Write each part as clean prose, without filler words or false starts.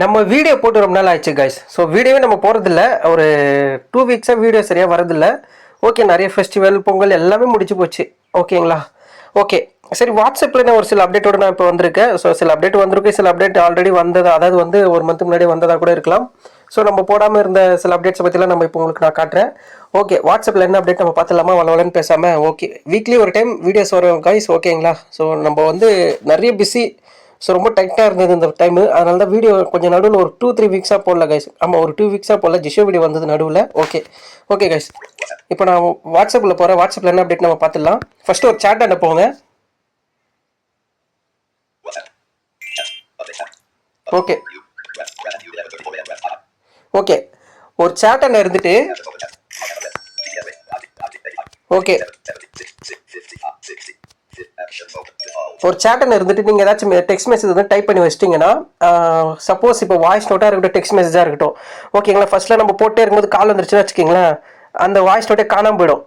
நம்ம வீடியோ போட்டு ரொம்ப நாள் ஆயிடுச்சு கைஸ். ஸோ வீடியோவே நம்ம போகிறதில்ல. ஒரு 2 வீக்ஸாக வீடியோ சரியாக வரதில்ல. ஓகே, நிறைய ஃபெஸ்டிவல் பொங்கல் எல்லாமே முடிச்சு போச்சு. ஓகேங்களா? ஓகே, சரி. வாட்ஸ்அப்பில் நான் ஒரு சில அப்டேட்டோடு நான் இப்போ வந்திருக்கேன். ஸோ சில அப்டேட் வந்திருக்கு, சில அப்டேட் ஆல்ரெடி வந்தது, அதாவது வந்து ஒரு மந்த் முன்னாடி வந்ததாக கூட இருக்கலாம். ஸோ நம்ம போடாமல் இருந்த சில அப்டேட்ஸை பற்றிலாம் நம்ம இப்போ உங்களுக்கு நான் காட்டுறேன். ஓகே, வாட்ஸ்அப்பில் என்ன அப்டேட் நம்ம பார்த்துலாமா? வளவலன்னு பேசாமல். ஓகே, வீக்லி ஒரு டைம் வீடியோஸ் வரும் கைஸ். ஓகேங்களா? ஸோ நம்ம வந்து நிறைய பிஸி. ஸோ ரொம்ப டைட்டாக இருந்தது இந்த டைமு. அதனால தான் வீடியோ கொஞ்சம் நடுவில் ஒரு 2-3 வீக்ஸாக போடல கைஸ். ஆமாம், ஒரு 2 வீக்ஸாக போடல. ஜிஷோ வீடியோ வந்தது நடுவில். ஓகே ஓகே கைஸ், இப்போ நான் வாட்ஸ்அப்பில் போகிறேன். வாட்ஸ்அப்பில் என்ன அப்டேட் நம்ம பார்த்துடலாம். ஃபஸ்ட்டு ஒரு சேட் அனுப்புவோங்க. ஓகே ஓகே, ஒரு சேட் அண்ணன் இருந்துட்டு ஓகே ஒரு சேட்டன் இருந்துட்டு நீங்கள் ஏதாச்சும் டெக்ஸ்ட் மெசேஜ் வந்து டைப் பண்ணி வச்சிட்டிங்கன்னா, சப்போஸ் இப்போ வாய்ஸ் நோட்டாக இருக்கட்டும், டெக்ஸ்ட் மெசேஜாக இருக்கட்டும், ஓகேங்களா, ஃபர்ஸ்ட்டில் நம்ம போட்டே இருக்கும்போது கால் வந்துருச்சுன்னு வச்சுக்கிங்களேன், அந்த வாய்ஸ் நோட்டே காணாமல் போயிடும்.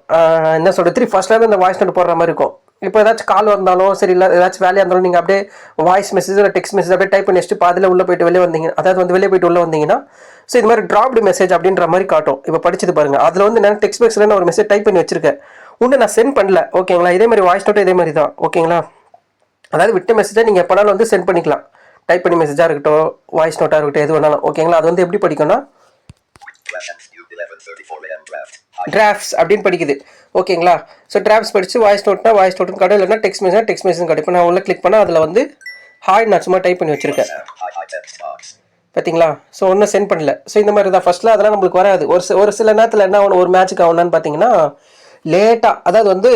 என்ன சொல்கிறது, ஃபர்ஸ்ட்லேருந்து அந்த வாய்ஸ் நோட் போடுற மாதிரி இருக்கும். இப்போ ஏதாச்சும் கால் வந்தாலும் சரி, இல்லை ஏதாச்சும் வேலையாக இருந்தாலும் நீங்கள் அப்படியே வாய்ஸ் மெசேஜ் இல்லை டெக்ஸ்ட் மெசேஜ் அப்படியே டைப் பண்ணி வச்சுட்டு பாதியில் உள்ளே போயிட்டு வெளியே வந்தீங்க, அதாவது வந்து வெளியே போயிட்டு உள்ளே வந்தீங்கன்னா, ஸோ இது மாதிரி ட்ராப்டு மெசேஜ் அப்படின்ற மாதிரி காட்டும். இப்போ படிச்சது பாருங்கள், அதில் வந்து நான் டெக்ஸ்ட் மெசேஜில் நான் ஒரு மெசேஜ் டைப் பண்ணி வச்சிருக்கேன். இன்னும் நான் சென்ட் பண்ணல. ஓகேங்களா? இதே மாதிரி வாய்ஸ் நோட்டும் இதே மாதிரி தான். ஓகேங்களா? அதாவது விட்ட மெசேஜை நீங்கள் எப்போனாலும் வந்து சென்ட் பண்ணிக்கலாம். டைப் பண்ணி மெசேஜாக இருக்கட்டும், வாய்ஸ் நோட்டாக இருக்கட்டும், எது வேணாலும். ஓகேங்களா? அது வந்து எப்படி படிக்கணும்னா டிராஃப்ட்ஸ் அப்படின்னு படிக்குது. ஓகேங்களா? ஸோ டிராஃப்ட்ஸ் படித்து வாய்ஸ் நோட்னா வாய்ஸ் நோட்னு கடை, இல்லைனா டெக்ஸ்ட் மெசேஜ் டெக்ஸ்ட் மெசேஜ் கடை. இப்போ நான் உள்ள கிளிக் பண்ணால் அதில் வந்து ஹாய் நான் சும்மா டைப் பண்ணி வச்சுருக்கேன். பார்த்தீங்களா? ஸோ ஒன்றும் சென்ட் பண்ணல. ஸோ இந்த மாதிரி தான் ஃபஸ்ட்டில் அதெல்லாம் நம்மளுக்கு வராது. ஒரு சில நேரத்தில் என்ன ஆகணும், ஒரு மேட்சுக்கு ஆகணும்னு பார்த்தீங்கன்னா லேட்டாக, அதாவது வந்து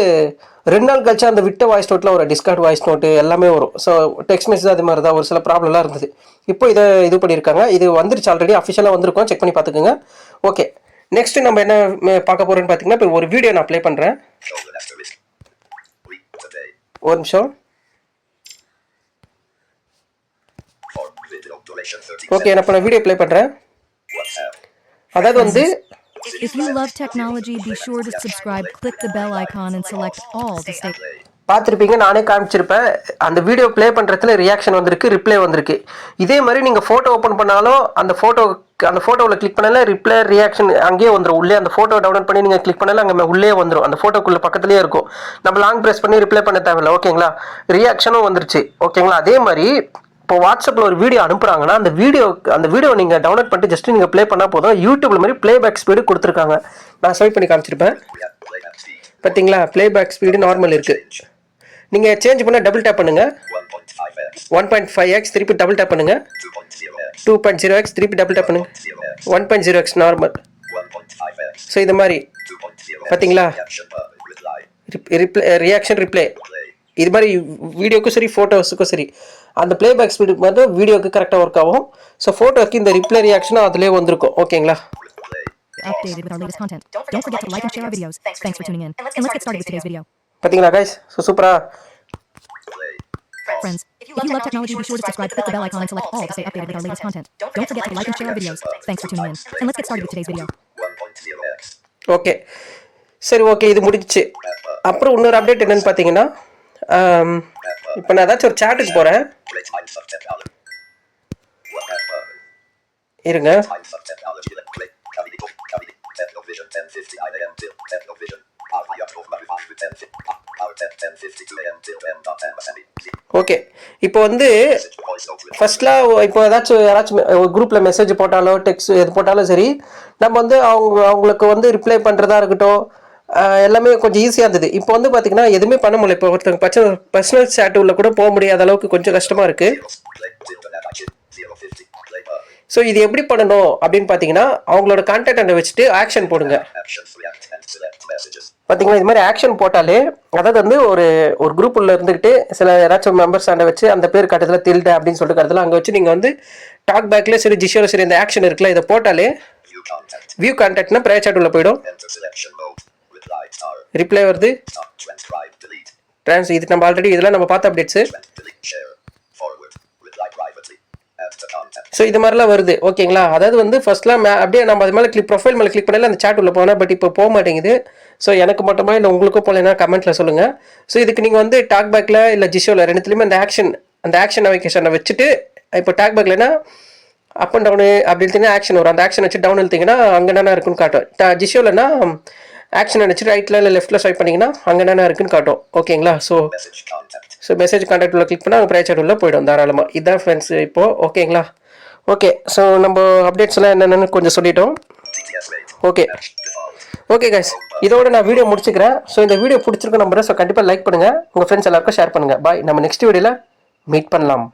2 நாள் கழிச்சு அந்த விட்ட வாய்ஸ் நோட்டில் ஒரு டிஸ்கார்ட் வாய்ஸ் நோட்டு எல்லாமே வரும். ஸோ டெக்ஸ்ட் மெசேஜ் அது மாதிரி தான் ஒரு சில ப்ராப்ளம்லாம் இருந்தது. இப்போ இது பண்ணியிருக்காங்க. இது வந்துருச்சு, ஆல்ரெடி அஃபிஷியலாக வந்திருக்கோம். செக் பண்ணி பார்த்துக்குங்க. ஓகே, நெக்ஸ்ட் நம்ம என்ன பார்க்க போகிறோன்னு பார்த்தீங்கன்னா, இப்போ ஒரு வீடியோ நான் ப்ளே பண்ணுறேன். ஒரு நிமிஷம். ஓகே, நான் இப்போ நான் வீடியோ ப்ளே பண்ணுறேன். அதாவது வந்து If you love technology, be sure to subscribe, click the bell icon and select all to stay. பார்த்துருப்பீங்க, நானே காமிச்சிருப்பேன். அந்த வீடியோ ப்ளே பண்ணுறதுல ரியாக்ஷன் வந்திருக்கு, ரிப்ளை வந்திருக்கு. இதே மாதிரி நீங்கள் ஃபோட்டோ ஓப்பன் பண்ணாலும் அந்த ஃபோட்டோவில் கிளிக் பண்ணாலும் ரிப்ளை ரியாக்ஷன் அங்கேயே வந்துடும். உள்ளே அந்த ஃபோட்டோ டவுன்லோட் பண்ணி நீங்கள் கிளிக் பண்ணாலும் அங்கே உள்ளே வந்துடும். அந்த ஃபோட்டோக்குள்ளே பக்கத்துலேயே இருக்கும். நம்ம லாங் ப்ரெஸ் பண்ணி ரிப்ளை பண்ண தேவையில்லை. ஓகேங்களா? ரியாக்ஷனும் வந்துருச்சு. ஓகேங்களா? அதே மாதிரி இப்போ வாட்ஸ்அப்பில் ஒரு வீடியோ அனுப்புகிறாங்கன்னா அந்த வீடியோ நீங்கள் டவுன்லோட் பண்ணிட்டு ஜஸ்ட் நீங்கள் ப்ளே பண்ணால் போதும். யூடியூப்ல மாதிரி ப்ளேபேக் ஸ்பீடு கொடுத்துருக்காங்க. நான் ஸ்வைப் பண்ணி காமிச்சிருப்பேன். பார்த்தீங்களா? ப்ளேபேக் ஸ்பீடு நார்மல் இருக்குது. நீங்கள் சேஞ்ச் பண்ண டபுள் டேப் பண்ணுங்கள். 1.5x திருப்பி டபுள் டேப் பண்ணுங்கள். 2.0x திருப்பி டபுள் டேப் பண்ணுங்கள். 1.0x normal. ஸோ இது மாதிரி பார்த்தீங்களா? ரியாக்ஷன் ரிப்ளை இது மாதிரி வீடியோக்கும் சரி ஃபோட்டோஸுக்கும் சரி அந்த ப்ளேபேக் ஸ்பீடுக்கு வந்து வீடியோக்கு கரெக்டாக ஒர்க் ஆகும். ஸோ ஃபோட்டோக்கு இந்த ரிப்ளை ரியாக்ஷனும் அதிலே வந்திருக்கும். ஓகேங்களா? Updated with our latest content. Don't forget to like and share our videos. Thanks for tuning in. And let's get started with today's video. பார்த்தீங்களா guys? ஸோ சூப்பராக. Friends, if you love technology, be sure to subscribe, click the bell icon and select all to stay updated with our latest content. Don't forget to like and share our videos. Thanks for tuning in. And let's get started with today's video. Okay, சரி. Okay, இது முடிஞ்சிச்சு. அப்புறம் இன்னொரு update என்னன்னு பார்த்தீங்கன்னா, இப்போ நான் ஏதாச்சும் ஒரு சேட்டுக்கு போகிறேன். இருங்க. ஓகே, இப்போ வந்து ஃபர்ஸ்ட்லாம் இப்போ யாராச்சும் ஒரு குரூப்பில் மெசேஜ் போட்டாலோ டெக்ஸ்ட் எது போட்டாலும் சரி, நம்ம வந்து அவங்களுக்கு வந்து ரிப்ளை பண்ணுறதா இருக்கட்டும், எல்லாமே கொஞ்சம் ஈஸியாக இருந்தது. இப்போ வந்து பார்த்தீங்கன்னா எதுவுமே பண்ண முடியல. இப்போ ஒருத்தவங்க பர்சனல் சேட் உள்ள கூட போக முடியாத அளவுக்கு கொஞ்சம் கஷ்டமாக இருக்குது. ஸோ இது எப்படி பண்ணணும் அப்படின்னு பார்த்தீங்கன்னா, அவங்களோட கான்டாக்டை வச்சுட்டு ஆக்ஷன் போடுங்க. பார்த்தீங்களா? இது மாதிரி ஆக்ஷன் போட்டாலே, அதாவது வந்து ஒரு குரூப் உள்ள இருந்துக்கிட்டு சில யாராச்சும் மெம்பர்ஸ் ஆண்ட வச்சு அந்த பேர் கட்டத்தில் தில்ட அப்படின்னு சொல்லிட்டு கட்டத்தில் அங்கே வச்சு நீங்கள் வந்து டாக் பேக்கில் சரி ஜிஷோவில் சரி இந்த ஆக்ஷன் இருக்குல்ல, இதை போட்டாலே வியூ கான்டாக்ட்னா ப்ரைவேட் சாட் உள்ள போயிடும். ரிப்ளை வருது. இது நம்ம ஆல்ரெடி இதெல்லாம் நம்ம பார்த்த அப்டேட்ஸு. ஸோ இது மாதிரிலாம் வருது. ஓகேங்களா? அதாவது வந்து ஃபர்ஸ்ட்லாம் அப்படியே நம்ம அது மேலே ப்ரொஃபைல் மேலே கிளிக் பண்ணல அந்த சேட் உள்ள போனால், பட் இப்போ போக மாட்டேங்குது. ஸோ எனக்கு மட்டுமா இல்லை உங்களுக்கும் போகலன்னா கமெண்ட்டில் சொல்லுங்கள். ஸோ இதுக்கு நீங்கள் வந்து டாக் பேக்கில் இல்லை ஜிஷோவில் ரெண்டுத்துலேயுமே அந்த ஆக்ஷன் நோட்டிஃபிகேஷனை வச்சுட்டு, இப்போ டாக் பேக்லனா அப் அண்ட் டவுனு அப்படி இழுத்தீங்கன்னா ஆக்ஷன் வரும். அந்த ஆக்ஷன் வச்சு டவுன் இழுத்தீங்கன்னா அங்கே என்னென்ன இருக்குன்னு காட்டும். ஜிஷோலன்னா ஆக்ஷன் நினச்சி ரைட்டில் இல்லை லெஃப்ட்டில் ஸ்வைப் பண்ணிங்கன்னா அங்கே என்னென்ன இருக்குன்னு காட்டும். ஓகேங்களா? ஸோ மெசேஜ் கான்டாக்ட் உள்ள கிளிக் பண்ணால் அங்கே ப்ரைவேட் உள்ள போய்டும் தாராளமாக. இதுதான் ஃப்ரெண்ட்ஸ் இப்போது. ஓகேங்களா? ஓகே, ஸோ நம்ம அப்டேட்ஸ் எல்லாம் என்னென்னு கொஞ்சம் சொல்லிட்டோம். ஓகே கைஸ், இதோட நான் வீடியோ முடிச்சுக்கிறேன். ஸோ இந்த வீடியோ பிடிச்சிருக்க நம்புறேன். ஸோ கண்டிப்பாக லைக் பண்ணுங்கள், உங்கள் ஃப்ரெண்ட்ஸ் எல்லாருக்கும் ஷேர் பண்ணுங்கள். பாய், நம்ம நெக்ஸ்ட் வீடியோவில் மீட் பண்ணலாம்.